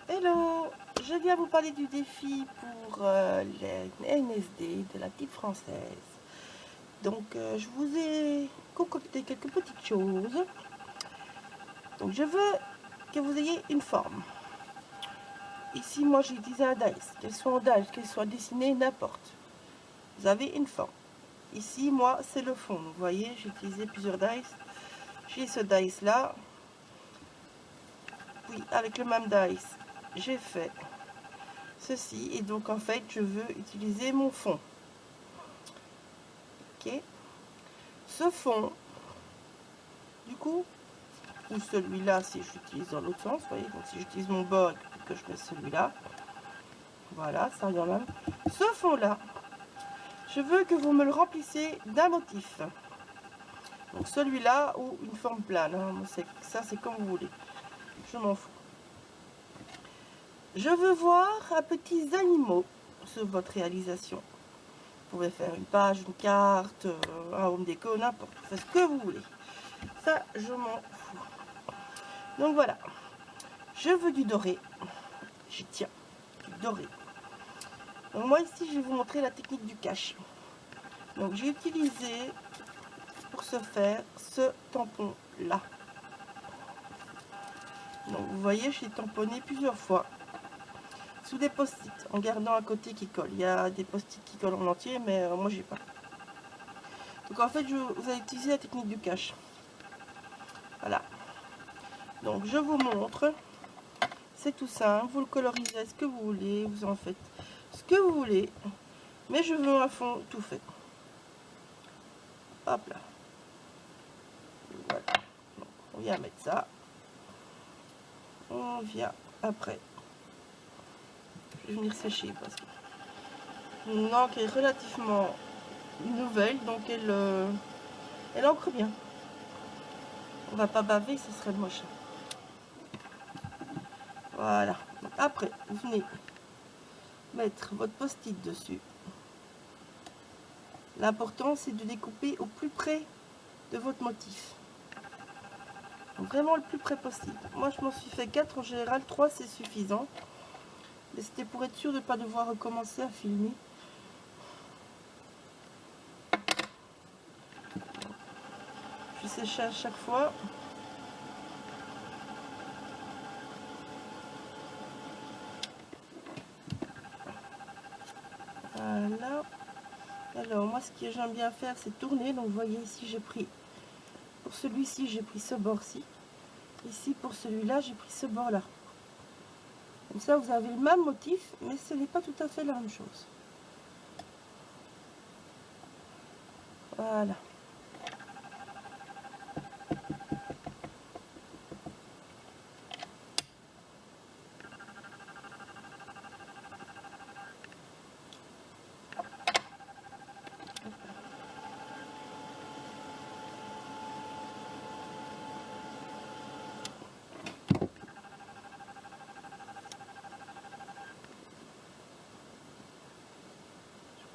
Hello, je viens vous parler du défi pour les NSD de la type française. Donc je vous ai concocté quelques petites choses. Donc je veux que vous ayez une forme. Ici moi j'ai utilisé un dice, qu'elle soit en dice, qu'elle soit dessinée, n'importe. Vous avez une forme. Ici moi c'est le fond, vous voyez j'ai utilisé plusieurs dice. J'ai ce dice là. Puis avec le même dice j'ai fait ceci et donc en fait je veux utiliser mon fond. Ok, ce fond du coup, ou celui-là si j'utilise dans l'autre sens, vous voyez, donc si j'utilise mon bord que je mets celui-là, voilà, ça revient même. Ce fond là, je veux que vous me le remplissez d'un motif. Donc celui-là ou une forme plane, hein, ça c'est comme vous voulez, je m'en fous. Je veux voir un petit animaux sur votre réalisation. Vous pouvez faire une page, une carte, un home déco, n'importe, faites ce que vous voulez. Ça, je m'en fous. Donc voilà, je veux du doré. J'y tiens, du doré. Donc moi ici, je vais vous montrer la technique du cache. Donc j'ai utilisé pour ce faire ce tampon là. Donc vous voyez, j'ai tamponné plusieurs fois sous des post-it en gardant un côté qui colle. Il y a des post-it qui collent en entier, mais moi j'ai pas. Donc en fait, vous allez utiliser la technique du cache. Voilà. Donc je vous montre. C'est tout simple. Vous le colorisez ce que vous voulez. Vous en faites ce que vous voulez. Mais je veux un fond tout fait. Hop là. Voilà. Donc, on vient mettre ça. On vient après. Je vais venir sécher parce que mon encre est relativement nouvelle, donc elle encre bien. On va pas baver, ce serait moche. Voilà. Donc après, vous venez mettre votre post-it dessus. L'important, c'est de découper au plus près de votre motif. Donc, vraiment le plus près possible. Moi, je m'en suis fait 4. En général, 3, c'est suffisant. Mais c'était pour être sûr de ne pas devoir recommencer à filmer. Je sèche à chaque fois. Voilà. Alors, moi, ce que j'aime bien faire, c'est tourner. Donc, vous voyez ici, j'ai pris... Pour celui-ci, j'ai pris ce bord-ci. Ici, pour celui-là, j'ai pris ce bord-là. Comme ça, vous avez le même motif, mais ce n'est pas tout à fait la même chose. Voilà.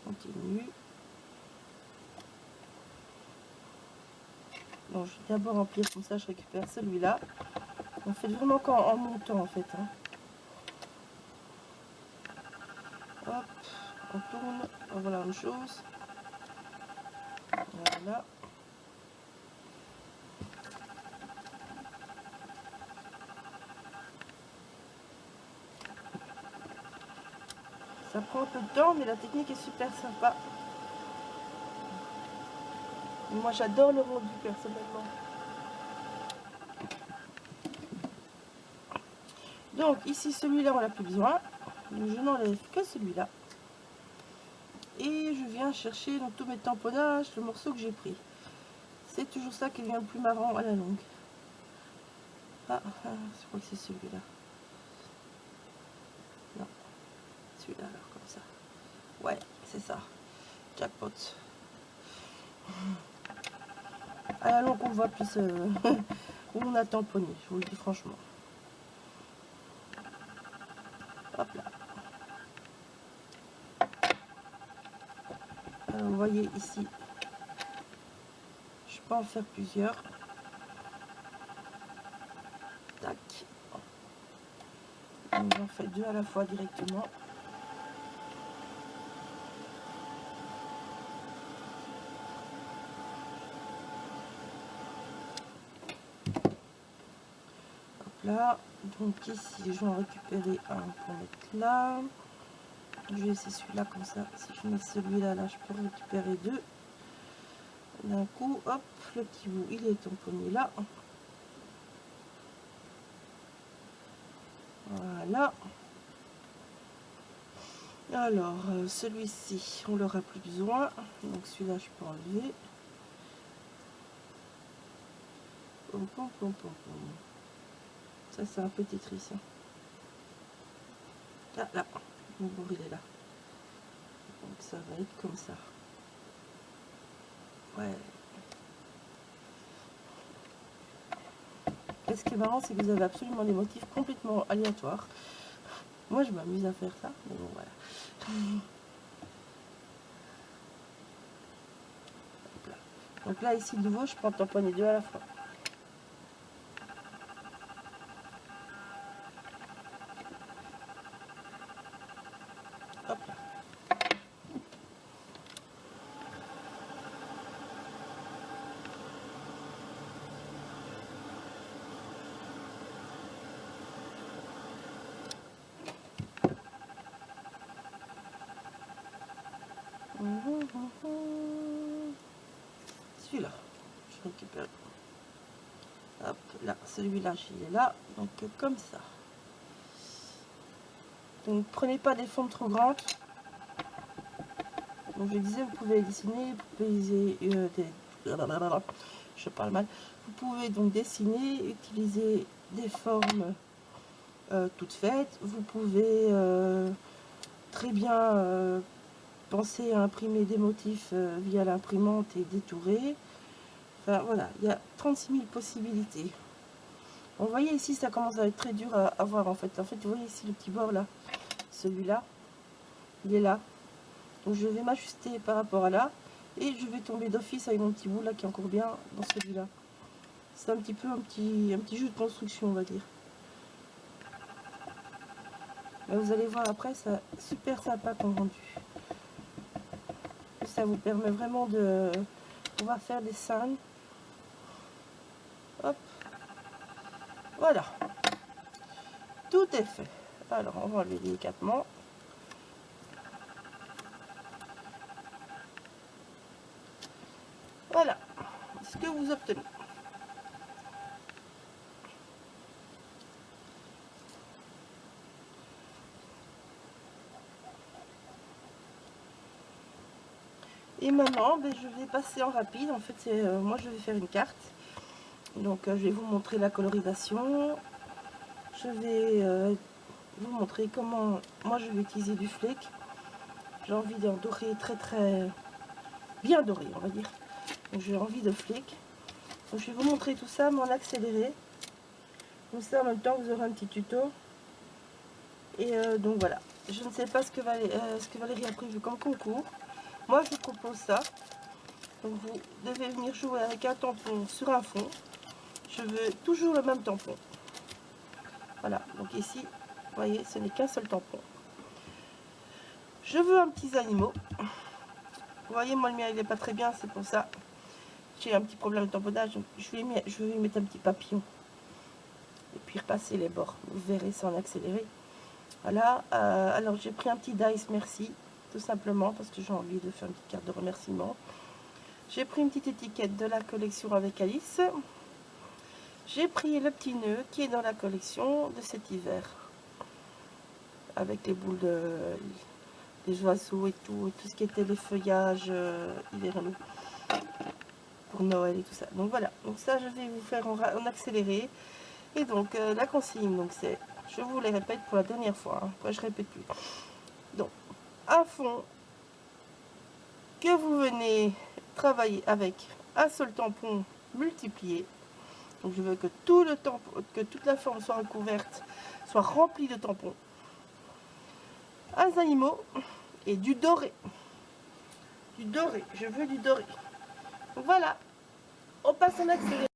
Continue. Donc je vais d'abord remplir comme ça, je récupère celui-là. On fait vraiment qu'en montant en fait. Hein. Hop, on tourne, on voit la même chose. Voilà. Ça prend un peu de temps, mais la technique est super sympa. Moi j'adore le rendu personnellement. Donc ici celui-là on n'a plus besoin. Donc, je n'enlève que celui-là. Et je viens chercher dans tous mes tamponnages le morceau que j'ai pris. C'est toujours ça qui devient le plus marrant à la longue. Ah, je crois que c'est celui-là. Non, celui-là alors comme ça. Ouais, c'est ça. Jackpot. À la longue on voit plus où on a tamponné, je vous le dis franchement. Hop là. Alors, vous voyez ici, je peux en faire plusieurs. Tac. J'en fais 2 à la fois directement. Là, donc ici je vais en récupérer un pour mettre là. Je vais essayer celui-là comme ça. Si je mets celui-là, là, je peux récupérer 2 d'un coup. Hop, le petit bout, il est tamponné là. Voilà. Alors, celui-ci, on l'aura plus besoin. Donc celui-là, je peux enlever. Pom, pom, pom, pom, pom. Ça, c'est un peu Tetris. Hein. Ah, là, mon bourre, il est là. Donc ça va être comme ça. Ouais. Et ce qui est marrant, c'est que vous avez absolument des motifs complètement aléatoires. Moi, je m'amuse à faire ça, mais bon, voilà. Donc là, ici, de nouveau, je prends tamponner 2 à la fois. Hop là. Celui-là, je récupère. Hop, là, celui-là, il est là. Donc, comme ça. Donc, prenez pas des formes trop grandes. Donc, je disais, vous pouvez dessiner, vous pouvez je parle mal. Vous pouvez donc dessiner, utiliser des formes toutes faites. Vous pouvez très bien penser à imprimer des motifs via l'imprimante et détourer. Enfin, voilà, il y a 36 000 possibilités. Vous voyez ici, ça commence à être très dur à voir en fait. En fait, vous voyez ici le petit bord là, celui-là, il est là. Donc je vais m'ajuster par rapport à là. Et je vais tomber d'office avec mon petit bout là qui est encore bien dans celui-là. C'est un petit peu un petit jeu de construction, on va dire. Mais vous allez voir après, c'est super sympa comme rendu. Ça vous permet vraiment de pouvoir faire des scènes. Hop. Voilà. Tout est fait. Alors, on va enlever délicatement. Voilà ce que vous obtenez. Et maintenant, ben, je vais passer en rapide. En fait, moi, je vais faire une carte. Donc, je vais vous montrer la colorisation. Je vais vous montrer comment moi, je vais utiliser du flake. J'ai envie d'un doré très bien doré, on va dire. Donc, j'ai envie de flake. Donc, je vais vous montrer tout ça, mais en accéléré. Comme ça, en même temps, vous aurez un petit tuto. Et donc, voilà. Je ne sais pas ce que Valérie a prévu comme concours. Moi, je vous propose ça. Donc, vous devez venir jouer avec un tampon sur un fond. Je veux toujours le même tampon. Voilà. Donc, ici, vous voyez, ce n'est qu'un seul tampon. Je veux un petit animal. Vous voyez, moi, le mien, il n'est pas très bien. C'est pour ça. J'ai un petit problème de tamponnage. Donc, je vais y mettre un petit papillon. Et puis, repasser les bords. Vous verrez ça en accéléré. Voilà. Alors, j'ai pris un petit dice merci. Tout simplement parce que j'ai envie de faire une petite carte de remerciement. J'ai pris une petite étiquette de la collection avec Alice. J'ai pris le petit nœud qui est dans la collection de cet hiver. Avec les boules des oiseaux et tout ce qui était les feuillages hivernaux. Pour Noël et tout ça. Donc voilà. Donc ça, je vais vous faire en accéléré. Et donc, la consigne, donc c'est, je vous les répète pour la dernière fois. Hein, après, je répète plus. Donc, un fond que vous venez travailler avec un seul tampon multiplié. Donc je veux que tout le tampon, que toute la forme soit recouverte, soit remplie de tampons. Un animaux et du doré. Du doré, je veux du doré. Donc voilà, on passe en accéléré.